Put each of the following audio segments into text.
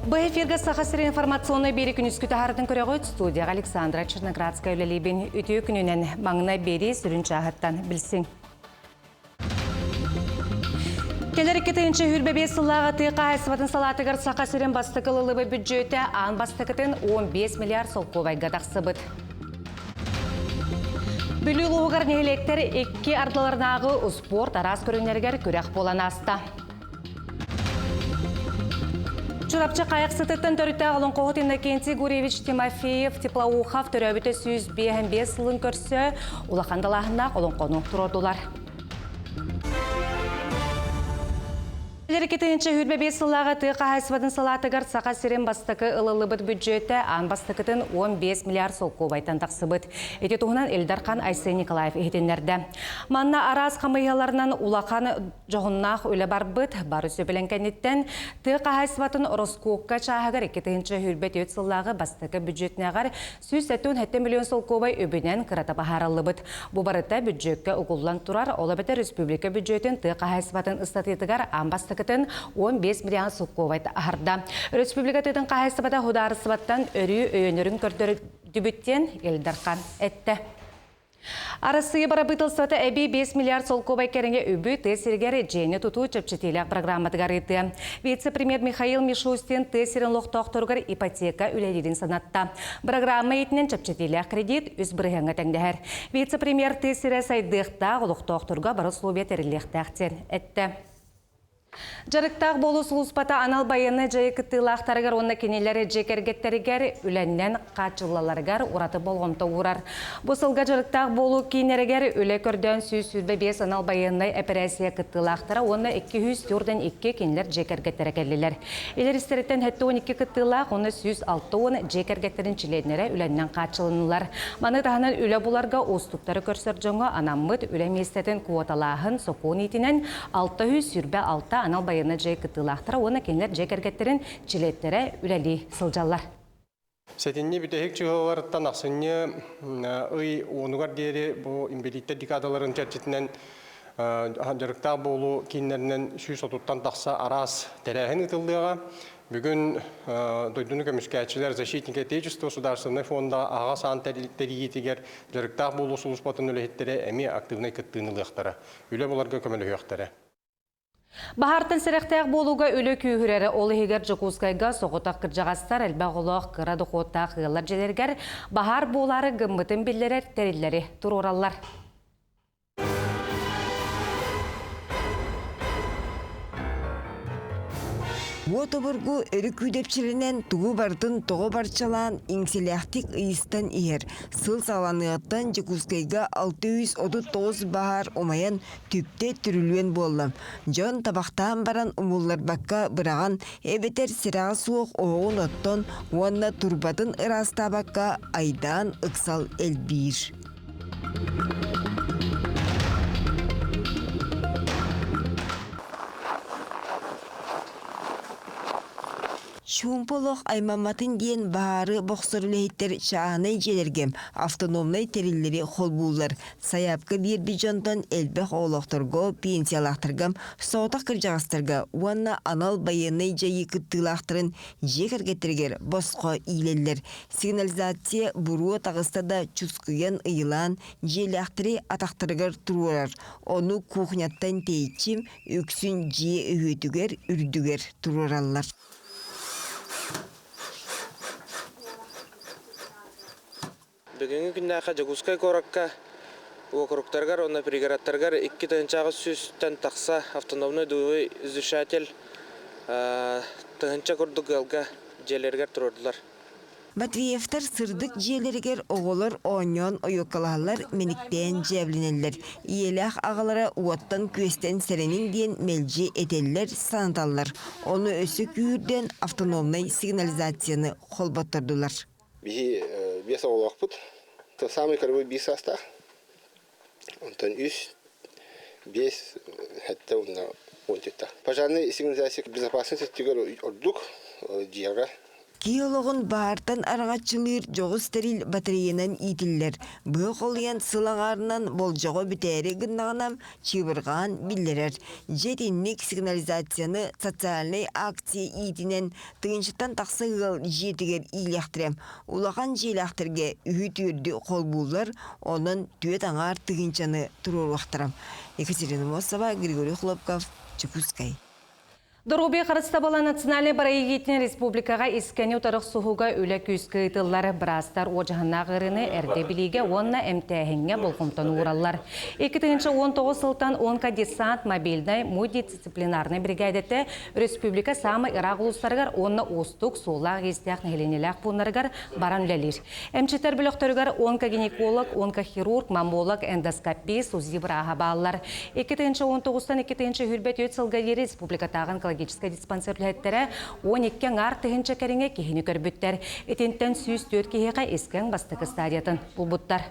Бұл эфирге сақасыр информационный бері күнізгі тағардың көріғі студияға Александра Черноградская үлелейбен үтіе күнінен маңына бері сүрінші ағыттан білсің. Келер 2-ші хүрбебе сыллағы тыйқа айсыватын салатығыр сақасырын бастықылылығы бюджеті ан бастықытын 15 миллиард солковайға тақсыбыд. Бүлі луғығыр нелектер 2 ардыларынағы спорт арас көрінергер көрек болан аста. Чурапчы қайықсытыттың төрітті ағылын қоғыт Иннокентий Гуревич Тимофеев Теплоухав төрәбіті 105 сылын көрсі ұлақандалағына қолын қону тұрдылар. 2-ші хүрбебе сыллағы тыйқа айсыватын салатығыр сақа сирен бастықы ылылыбыт бюджеті ан бастықытын 15 миллиард солқу байтан тақсыбыт. Эте туғынан Элдархан Айсен Николаев ехетенлерді. Манна араз қамыяларынан улақан жоғыннақ өлі барбыт, бары сөбіленкенеттен тыйқа айсыватын Роскокка чағығыр 2-ші хүрбет өт сыллағы бастықы бюджетінеғар 170 миллион солқу бай өбінен қырата бағаралыбыт. Бұ барыта бюджетке ұғылан тұрар, олабеті республика бюджетін тыйқа айсыватын ұстатетігар ан бастықы 15 миллион сукковайт ахарда. Республика тыдын қайсыбада хударысыбаттан өрі өйөнерін көрдірі дүбіттен Элдархан әтті. Арасы барабытылсыты әбей 5 миллиард солковай кәрінге үбі тесергері жейні тұту чөпчетелік программатығар еті. Вице-премьер Михаил Мишустин тесерін лоқтоқтырғыр ипотека үлелерін санатта. Программа етінен чөпчетелік кредит үз бірғанға тәңдәр. Вице-премьер тесері сайдықта лоқтоқтырға бары словия тәріліктәқтен әтті. Жарықтақ болу сұлыспата анал байыны жайы күттілақтарығар онна кенелері жекергеттерігер үленнен қачылаларығар ұраты болғымты ұрар. Бұсылға жарықтақ болу кейнерігер үлі көрден сүйсүрбе 5 анал байыны операция күттілақтары онна 202 кенелер жекергеттері кәлілер. Елер істереттен әтті 12 күттілақ оны 106 жекергеттерін чиледнері үленнен қачылынылар. Маны тағынан үлі бұларға оступтары көрсір жоңы анаммыд үлі местетін куоталағын соқуын етінен 606 анал байыны жай кытылақтыра, оны кенлер жекергеттерін чилеттері үләли сылжалар. Сәтінне бүтәхек чығыларыттан ақсынне ұй оңығар дейірі бұл имбелиттер декадаларын тәрчетінен жарықтақ болу кейінлерінен сүйіс отуттан тақса арас тәрәхін ұтылдыға. Бүгін дойдуны көмішкәтшілер защитники Отечества Государственный фонда аға сан тәреліктері етігер жарықтақ болу сұлыспатын өлігеттері әме активнай күттіңіліқтері. Үлі боларға көмілі өқтері. Бахартын сіректәк болуға өлі күйірері олы егер Жокускайға соғытақ кіржағастар әлбәғылық қырады қоттақ ғылар желергер бахар болары гыммытын білдерер тәрелері тұр оралар. Уотобургу өрі күйдепчілінен туғы бартын тоғы барчалан еңселяқтик ұйыстан иер. Сыл саланыяттан Жокускайға 639 бахар омаян түпте түрілуен болам. Жон табақтан баран умуллар баққа бұраған әбетер сираға суық оғын оттон, уанна турбатын ыраста баққа айдан ұқсал әлбейір. Шумполох аймаматын дейін бары боқсырулейттер шағанай желергем, автономнай териллери холбулар. Саяпқы бір бижонтан әлбәқ олықтырға, пенсиялақтыргам, соғытақ кіржағастырға, уанна анал байынай жайы күттілақтырын жекергеттергер босқа ийлелер. Сигнализация бұруы тағыстада чүскіген ұйылан желяқтыры атақтырғар тұрурар. Оны кухняттан тейчім, өксін же өйтігер, үрдігер тұруралар. Бүгінгі күннәқа Жокускай коракка округтаргар, онна пригородтаргар 2 тыңчағы сүстен тақса автономный дуы үзішәтел тыңча күрдік алға желергер тұрырдылар. Матвеевтар сырдык желергер оғылыр оңон ойокалалар меніктен жәвленелер. Иелях ағалары уаттан көстен сәренің ден мелжи етелер санаталар. Оны өсі күйірден автономный сигнализацияны қолбаттырдылар. Бес оғылақ бұд. Самый кірбі 5 аста. Онтан 3, 5, хәтті онна 10 тетті. Пожарный сигнализация безопасности тегер ордук, жиявра Киологун баартан араңачылыр жоғы стерил батареянан итиллер. Бұ қолыян сылаңарынан болжоғы бүтәрі гыннағанам чыбырған биллерер. Жетинник сигнализацияны социальный акция итинен тыгыншыттан тақсы ғыл жетігер иляқтырем. Улақан желяқтырге үхіт үрді қол бұллар, onun түйет аңар тыгынчаны тұрur вақтырам. Екатерина Мосова, Григорий Хлопков, Чепускай. Дорубе Қарыстабала национальный барайгетен республикаға искәне ұтарық сұхуға үлі күйіскі ұтылары бірастар оғығына ғырыны әрде біліге онна әмтәхінге болқымтан ұғыралар. 2019 сылтан 10 десант мобильный мультидисциплинарный бригадеті республика самы Ирақ ұлыстарғар онна остық солақ естияқ нәхеленеләқ бұнарғар баран үлелер. Әмчетер біліқтіргар 10 гинеколог, 10 хирург, мамолог, эндоскопист, ұзі бұраға балылар. 2019-тан 2 хүрбет өт сылға ері республикатағын экологическая диспансерлеттері 12 ар тыгынча кәріңе кехіні көрбіттер. Етентен сүйіс 4 кехеға ескен бастықы стадиятын бұлбұттар.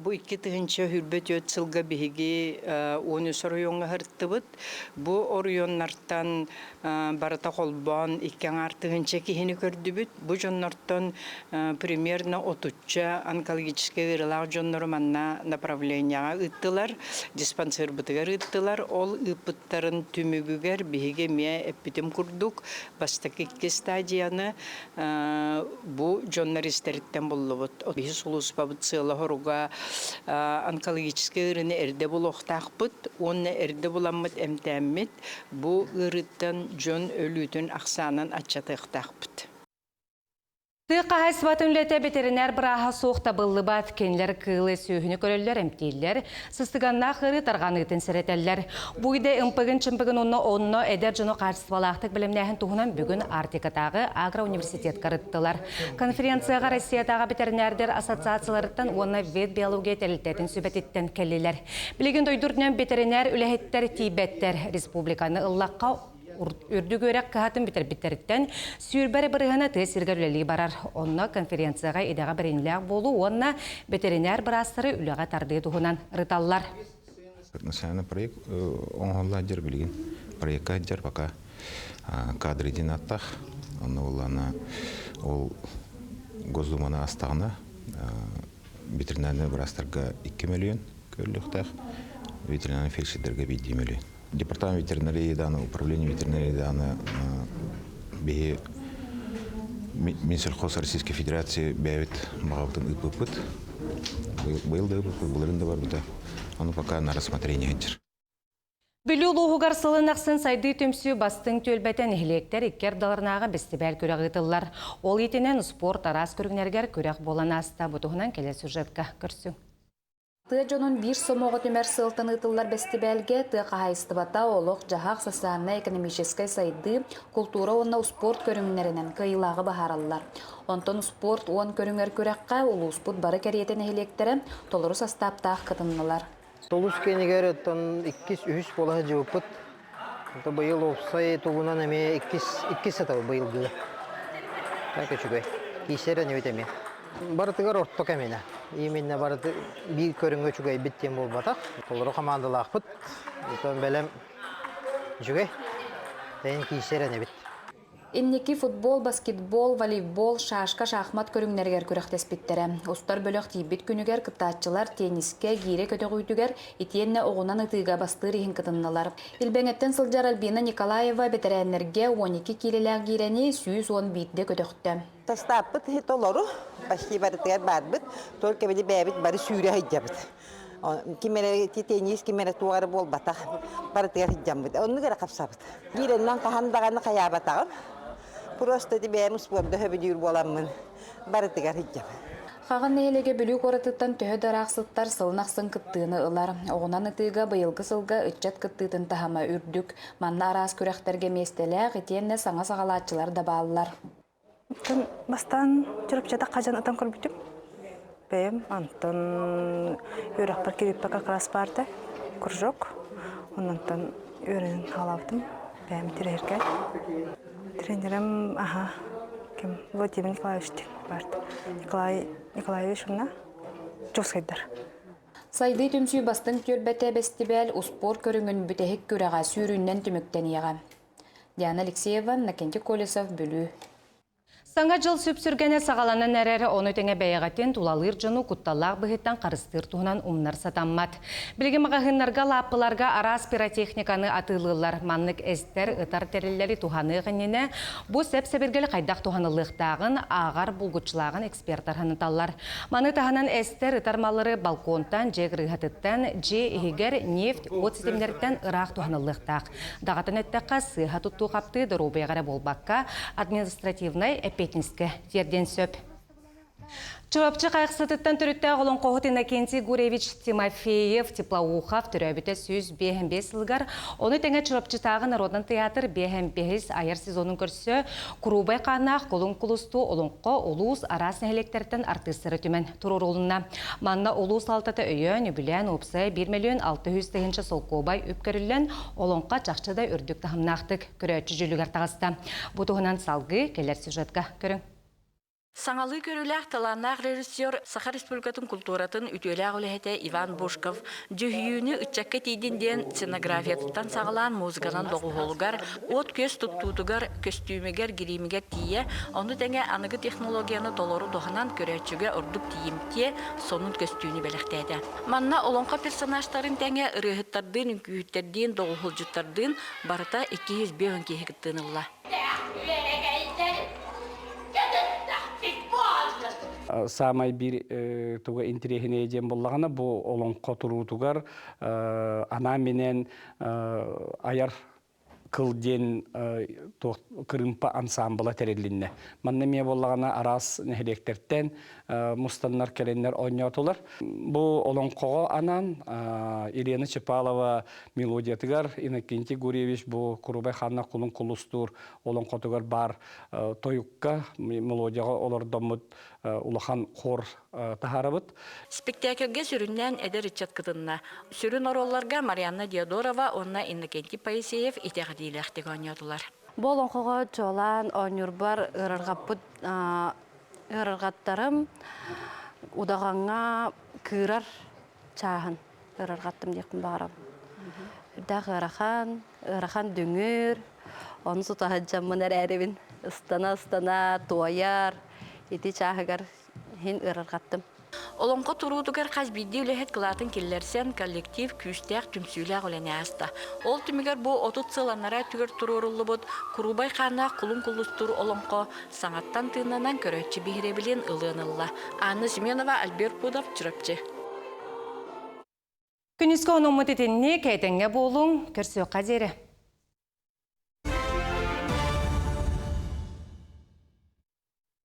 Бу 2 тыгынча хүрбет өт сылға бігіге 13 орыйонға хырттыбыт. Бу орыйоннартан барата қолбан 2 ар тыгынча кехіні көрдібіт. Бу жоннартан примерно 30 онкологический ырылақ жоннары манна направленияға ыттылар, диспансер бұтығар ыттылар. Ол ыпыттарын түмігігер бігіге мия эппитим күрдік. Бастық 2 стадияны бу жоннар истеріттен болы бұт. Бихи сұлыс бабыт сыйлы хоруға онкологический ырыны әрде бұл оқтақпыт, оны әрде бұламыт әмтәммет, бұл ырыттан жон өлүтін ақсанын атчатықтақпыт. Тықа хайсыбатын үлеті ветеринар бұраға соқта бұлы бат кенлер кылы сүйіні көрілер әмтейлер, сыстығанна қыры тарған ұйтын сіретелер. Бұйды ұмпығын чымпығын онны әдер жыны қарсыбалақтық білімнәхін тұғынан бүгін Артикатағы Агро университет қарыттылар. Конференцияға Россиятағы ветеринардер ассоциацияларыттан оны вет биология тәлітетін сүбәтеттен кәлелер. Білеген дойдырдынан ветеринар үләхеттер тейбеттер республиканы ыллаққа үрді көрек қағатын бітер-біттеріттен сүйірбәрі бірғана тесіргер үлелі барар. Онна конференцияға едаға бірінләқ болу, онна ветеринар бірастыры үліға тарды тұғынан рыталлар. Национальный проект оңғылла жер білген проектқа жер бақа кадры ден аттақ. Ол Госдуманы астағына ветеринарный бірастырға 2 миллион көрліқтақ, ветеринарный фельдшердерге 5 миллион. Департамент ветеринарии даны, управление ветеринарии даны бе Минсельхоз Российской Федерации бәвет мағалтын үпіпіт. Бұйылды үпіпіт, бұлырында бар бұда. Оны пока на рассмотрение әнчір. Бүлі ұлығығар сылынақсын сайды төмсі бастың төлбәтен эхлектер иккер даларнаға бестібәл көрек ұйтылар. Ол етінен спорт арас көрігнергер көрек болан аста бұтығынан келе сюжетка көрсің. Тыжонун бир сомоғы түмер сылтын ытылар бестибелге тыға хайстыбата олық жағақ социально-экономической сайды культура онна спорт көріңнерінен кыйлағы бағаралылар. Онтон спорт он көріңер көрекқа улуспут бары кәриетен эхелектері толыру састаптақ кытыннылар. Толус кенегер тон 2-3 болаға жауыпыт. Бұйыл опсай туғынан әме 2 сатабы бұйыл бұлы. Так өчігай. Кейсері неветеме. Барытығар орттық әмені. Именно барыты bir көріңгі чүгай біттен бол батақ. Толыру командалақ бұт. Үтін бәлем чүгай. Дәйін кейсері не біт. Иннеки футбол, баскетбол, волейбол, шашка, шахмат көріңнергер көріқтес біттері. Ұстар бөліқ тейбіт күнігер кыптатчылар тенниске, гире көтіқ үйтігер, етенне оғынан ұтыға бастыр ең кытыннылар. Илбәңеттен сылжар Альбина Николаева бетерәнерге 12 келеләқ гирені 110 битде көтіқті. Тастаппыт толору, башки барытыгар барбыт, только били бәбит бары сүйре хайджабыт. Кимере теннис, кимере туары бол батақ, барытыгар хайджабыт. Оны гара қапсабыт. Гиреннен қахандағаны қаябатағын. Просто бәйім спорды хөбі боламын, барытыгар хайджабыт. Қаған нәйлеге бүлі қорытыттан төхі дарақсыттар сылнақсын кыттыны ылар. Оғынан ұтыға бұйылғы сылға үтчат кыттытын тахама үрдік. Манна арас көрәқтерге местеләқ, етенне саңа сағалатчылар да балылар. Бастан жүріп жата қажан ұтан көрбітім. Бәйім, антон өріқпар керіппі қақырас барды, күржок. Онантан өрін халавдым, бәйім тірерге. Тренерім, Владимир Николаевич барды. Николаевич ұна жоскайдар. Сайды түмсүй бастың төлбәті бәстібәл ұспор көріңін бүтәхік көреға сүйріннен түміктен еға. Диана Алексеева, Накенти Колесов, Бүлі. Саңа жыл сүпсүргене сағаланын әрәрі оны теңе бәйіғатен тулалыр жыну құтталақ бұхеттен қарыстыр туғынан умнар сатаммат. Білген мағағынларға лаппыларға арас пиротехниканы атылылар маннык әстер ұтар тәрелері туғаны ғыннені бұ сәп-сәбергелі қайдақ туғанылықтағын ағар бұлғытшылағын эксперттар ғаныталар. Маны тағынан әстер ұтармалары балконтан, же ғырғатыттан, же егер нефть от системдерден ұрақ туғанылықтақ. Дағатын әттіққа сыға тұтту қапты дұрубайғара болбаққа административнай Петниске терден сөп. Чурапчы қайықсытыттан түрітті ғолын қоғыт Иннокентий Гуревич Тимофеев Теплоухов түрәбіті сөз 5-5 сылғар. Оны тәңе чурапчы тағы Народный театр 5-5 айыр сезонын көрсі Құрубай қанақ қолын құлысту олыңқы олуыз арас нәхелектерден артыстыры түмен тұрыр олына. Манна олуыз алтаты өйен үбілен опсы 1 миллион 600 тегінші солқобай өпкөрілен олыңқа чақчыдай үрдік тағымнақтық көрәтші жүлігер тағыста. Бұтығынан салғы келер сюжетка көрің. Саңалы көріләқ таланнақ режиссер Саха Республикатын культуратын үтеләқ үләхеті Иван Бушков жүхүйіні үтчәкке тейдінден сценографияттан сағылан музыканан доғы холугар, от көз тұттутугар, көстюмегер, гиримегер тие, оны тәңе анығы технологияны толору доғынан көрәтшіге ұрдық тиемте сонын көстюні бәліқтәді. Манна олонқа персонажтарын тәңе ұрығыттардың, үкүйіттерден, доғы холжыттардың барыта 205 кейхіттінілла. Самай bir туга интерехине ежен боллағана бұл олың қотыру тугар ана менен аяр кылден кырымпа ансамбыла терелинне. Манна мие боллағана арас нехелектерден мұстаннар келенлер ойнатылар. Бұл олың қоға анан Елена Чапалова мелодиятыгар, Иннокентий Гуревич бұл Құрубай ханна құлын құлыстыр, олың қотыгар бар тойыққа мелодияға олар домыд улахан хор тахарабыт. Спектакльге сүріннен әдер үтчат кытынна. Сүрін оролларға Марианна Диодорова, онна Иннокентий Паисеев итеғадиләхтіг ойнатылар. Бол оңқоға жолан ойнырбар ырырғаттарым удағанға кырар чағын ырырғаттым дейкін бағарам. Үрдәқ ырахан дөңір, оны сұтаға жаммынар әребін.Ыстана, туаяр, еті чағығар хен ырырғаттым. Олонқа турудугар қазбейді үләхет қылатын келлерсен коллектив күстәқ түмсүйләқ үләне аста. Ол түмігер бұл 30 сыланара түгір тұрурулы бұд, Құрубай қана құлын құлыстыр олонқа саңаттан тыңнанан көрәтші бейребілен ылынылла. Анна Семенова, Альберт Пудов, Чурапчы. Күнізгі оның мұтетінне кәйтенге болуң көрсі қазері.